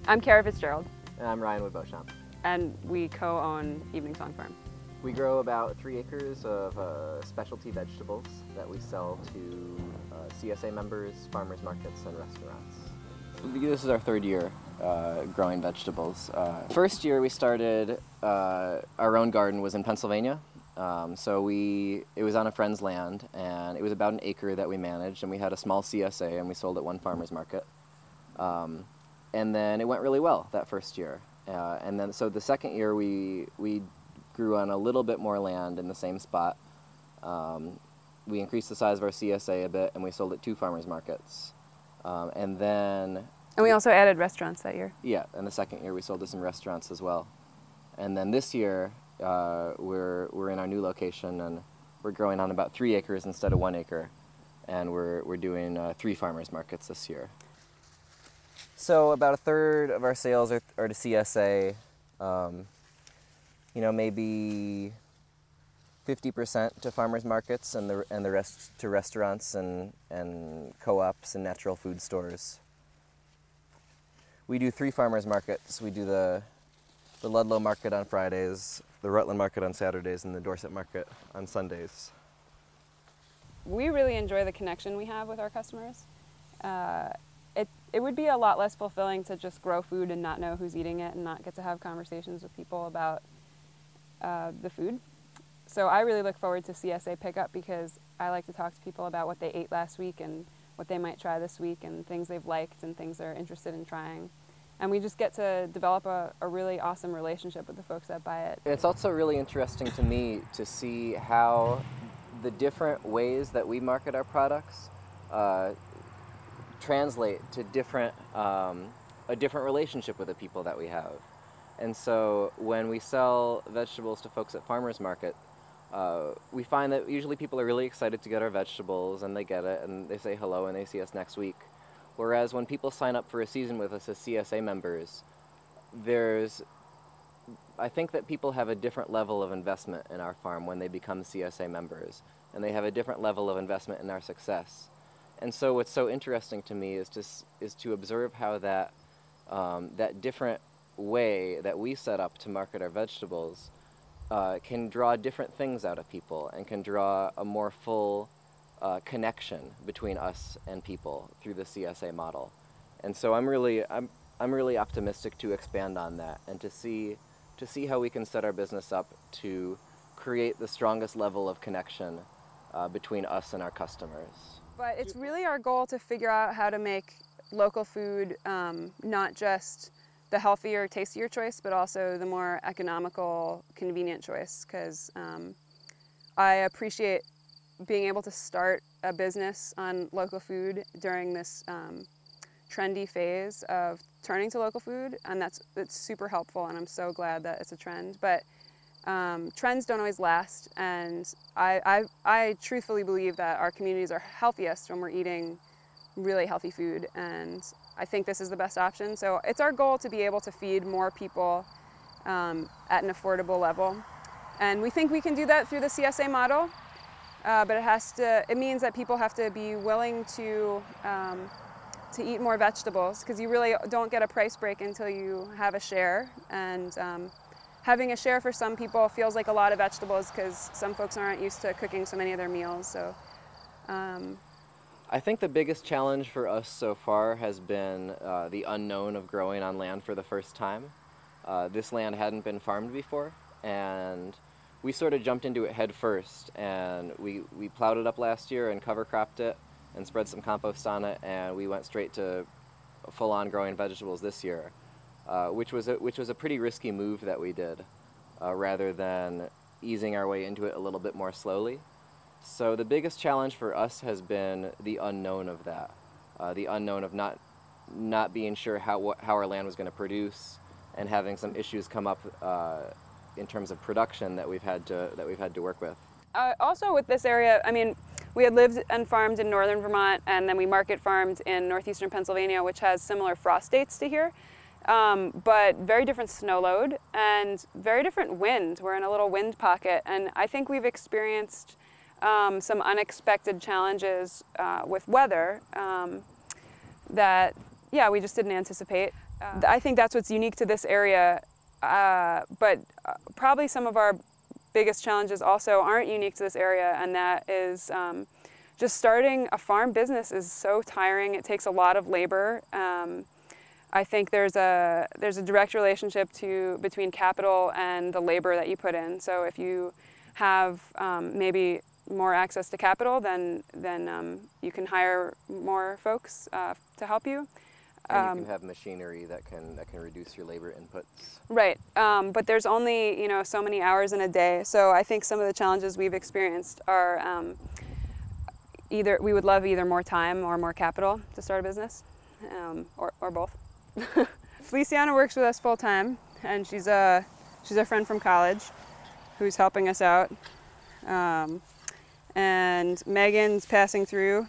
I'm Kara Fitzgerald. And I'm Ryan with Beauchamp. And we co-own Evening Song Farm. We grow about 3 acres of specialty vegetables that we sell to CSA members, farmers markets, and restaurants. This is our 3rd year growing vegetables. First year we started our own garden was in Pennsylvania. It was on a friend's land, and it was about 1 acre that we managed, and we had a small CSA, and we sold at one farmer's market. And then it went really well that first year. So the second year we grew on a little bit more land in the same spot. We increased the size of our CSA a bit, and we sold at 2 farmers markets. And we also added restaurants that year. Yeah, and the second year we sold to some restaurants as well. And then this year we're in our new location, and we're growing on about 3 acres instead of 1 acre, and we're doing 3 farmers markets this year. So about 1/3 of our sales are to CSA. Maybe 50% to farmers markets, and the rest to restaurants and co-ops and natural food stores. We do 3 farmers markets. We do the Ludlow Market on Fridays, the Rutland Market on Saturdays, and the Dorset Market on Sundays. We really enjoy the connection we have with our customers. It would be a lot less fulfilling to just grow food and not know who's eating it and not get to have conversations with people about the food. So I really look forward to CSA pickup because I like to talk to people about what they ate last week and what they might try this week and things they've liked and things they're interested in trying. And we just get to develop a really awesome relationship with the folks that buy it. It's also really interesting to me to see how the different ways that we market our products translate to a different relationship with the people that we have. And so when we sell vegetables to folks at farmers market, we find that usually people are really excited to get our vegetables, and they get it and they say hello and they see us next week. Whereas when people sign up for a season with us as CSA members, I think that people have a different level of investment in our farm when they become CSA members, and they have a different level of investment in our success. And so what's so interesting to me is to observe how that different way that we set up to market our vegetables can draw different things out of people and can draw a more full connection between us and people through the CSA model. And so I'm really optimistic to expand on that and to see how we can set our business up to create the strongest level of connection between us and our customers. But it's really our goal to figure out how to make local food not just the healthier, tastier choice, but also the more economical, convenient choice, because I appreciate being able to start a business on local food during this trendy phase of turning to local food, and it's super helpful, and I'm so glad that it's a trend. But trends don't always last, and I truthfully believe that our communities are healthiest when we're eating really healthy food, and I think this is the best option. So it's our goal to be able to feed more people at an affordable level, and we think we can do that through the CSA model. But it means that people have to be willing to eat more vegetables, because you really don't get a price break until you have a share. And having a share for some people feels like a lot of vegetables because some folks aren't used to cooking so many of their meals. So I think the biggest challenge for us so far has been the unknown of growing on land for the first time. This land hadn't been farmed before, and we sort of jumped into it head first, and we plowed it up last year and cover cropped it and spread some compost on it, and we went straight to full-on growing vegetables this year, which was a pretty risky move that we did, rather than easing our way into it a little bit more slowly. So the biggest challenge for us has been the unknown of that, the unknown of not being sure how our land was going to produce, and having some issues come up in terms of production that we've had to work with. Also with this area, I mean, we had lived and farmed in northern Vermont, and then we market farmed in northeastern Pennsylvania, which has similar frost dates to here, but very different snow load and very different wind. We're in a little wind pocket, and I think we've experienced some unexpected challenges with weather that, yeah, we just didn't anticipate. I think that's what's unique to this area, but probably some of our biggest challenges also aren't unique to this area, and that is just starting a farm business is so tiring. It takes a lot of labor. I think there's a direct relationship between capital and the labor that you put in. So if you have maybe more access to capital, then you can hire more folks to help you. And you can have machinery that can reduce your labor inputs. Right, but there's only so many hours in a day. So I think some of the challenges we've experienced are either we would love either more time or more capital to start a business, or both. Feliciana works with us full time, and she's a friend from college who's helping us out. And Megan's passing through,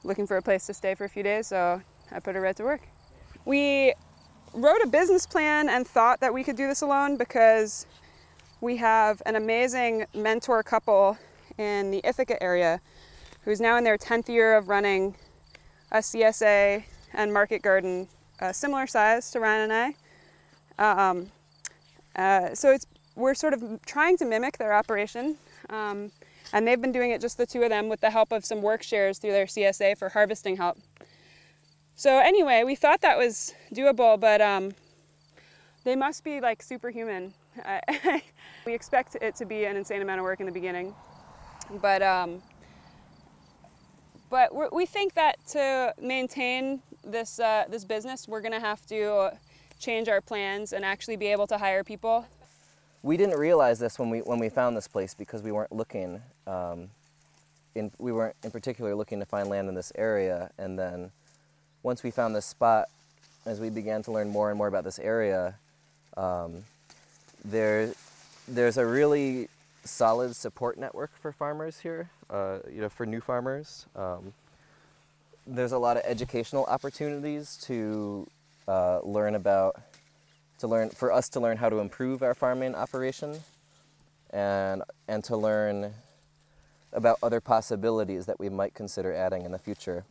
looking for a place to stay for a few days, so I put her right to work. We wrote a business plan and thought that we could do this alone because we have an amazing mentor couple in the Ithaca area who's now in their 10th year of running a CSA and market garden, similar size to Ryan and I. So we're sort of trying to mimic their operation. And they've been doing it just the two of them with the help of some work shares through their CSA for harvesting help. So anyway, we thought that was doable, but they must be like superhuman. We expect it to be an insane amount of work in the beginning, but we think that to maintain this business, we're going to have to change our plans and actually be able to hire people. We didn't realize this when we found this place because we weren't looking. We weren't in particular looking to find land in this area, and then once we found this spot, as we began to learn more and more about this area, there's a really solid support network for farmers here. For new farmers, there's a lot of educational opportunities to for us to learn how to improve our farming operation, and to learn about other possibilities that we might consider adding in the future.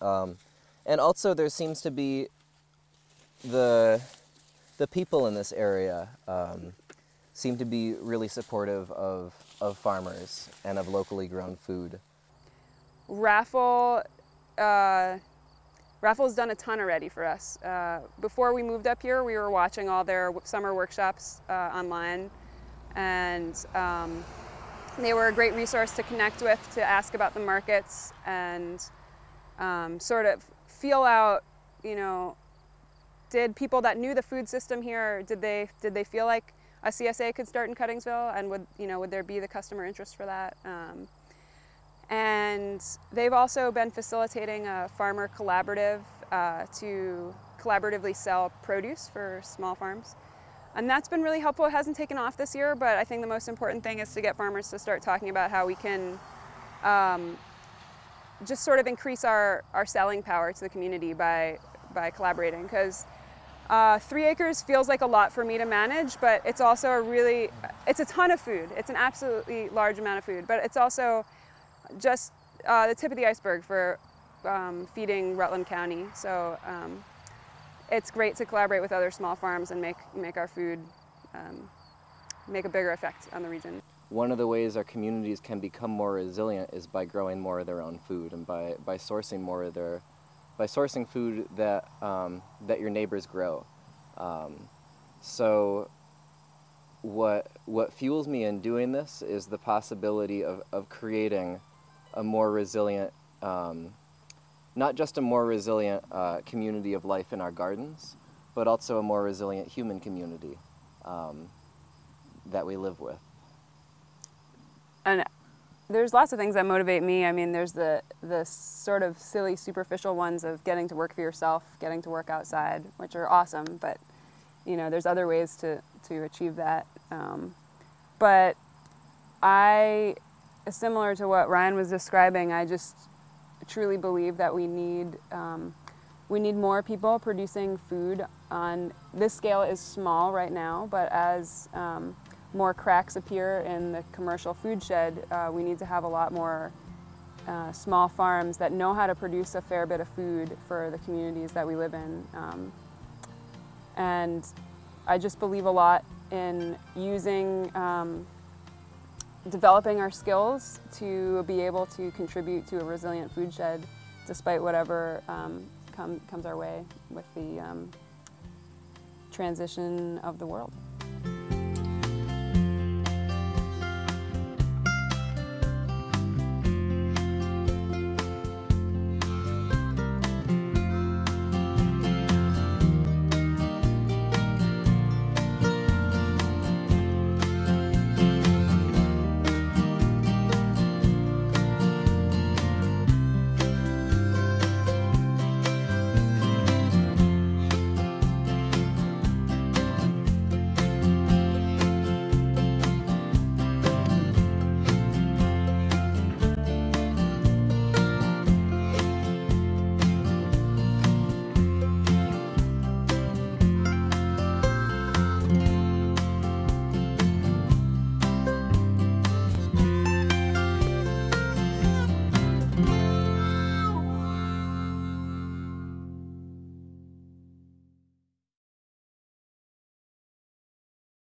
And also there seems to be the people in this area seem to be really supportive of farmers and of locally grown food. Raffle's done a ton already for us. Before we moved up here, we were watching all their summer workshops online, and they were a great resource to connect with, to ask about the markets, and sort of feel out, did people that knew the food system here, did they feel like a CSA could start in Cuttingsville, and would there be the customer interest for that? And they've also been facilitating a farmer collaborative to collaboratively sell produce for small farms. And that's been really helpful. It hasn't taken off this year, but I think the most important thing is to get farmers to start talking about how we can just sort of increase our selling power to the community by collaborating. Because 3 acres feels like a lot for me to manage, but it's also it's a ton of food. It's an absolutely large amount of food, but it's also just the tip of the iceberg for feeding Rutland County. So it's great to collaborate with other small farms and make our food make a bigger effect on the region. One of the ways our communities can become more resilient is by growing more of their own food, and by sourcing sourcing food that that your neighbors grow. So what fuels me in doing this is the possibility of creating a more resilient, not just a more resilient community of life in our gardens, but also a more resilient human community that we live with. And there's lots of things that motivate me. I mean, there's the sort of silly, superficial ones of getting to work for yourself, getting to work outside, which are awesome, but there's other ways to achieve that. But similar to what Ryan was describing, I just truly believe that we need more people producing food on this scale. Is small right now, but as more cracks appear in the commercial food shed, we need to have a lot more small farms that know how to produce a fair bit of food for the communities that we live in. And I just believe a lot in using, developing our skills to be able to contribute to a resilient food shed despite whatever comes our way with the transition of the world.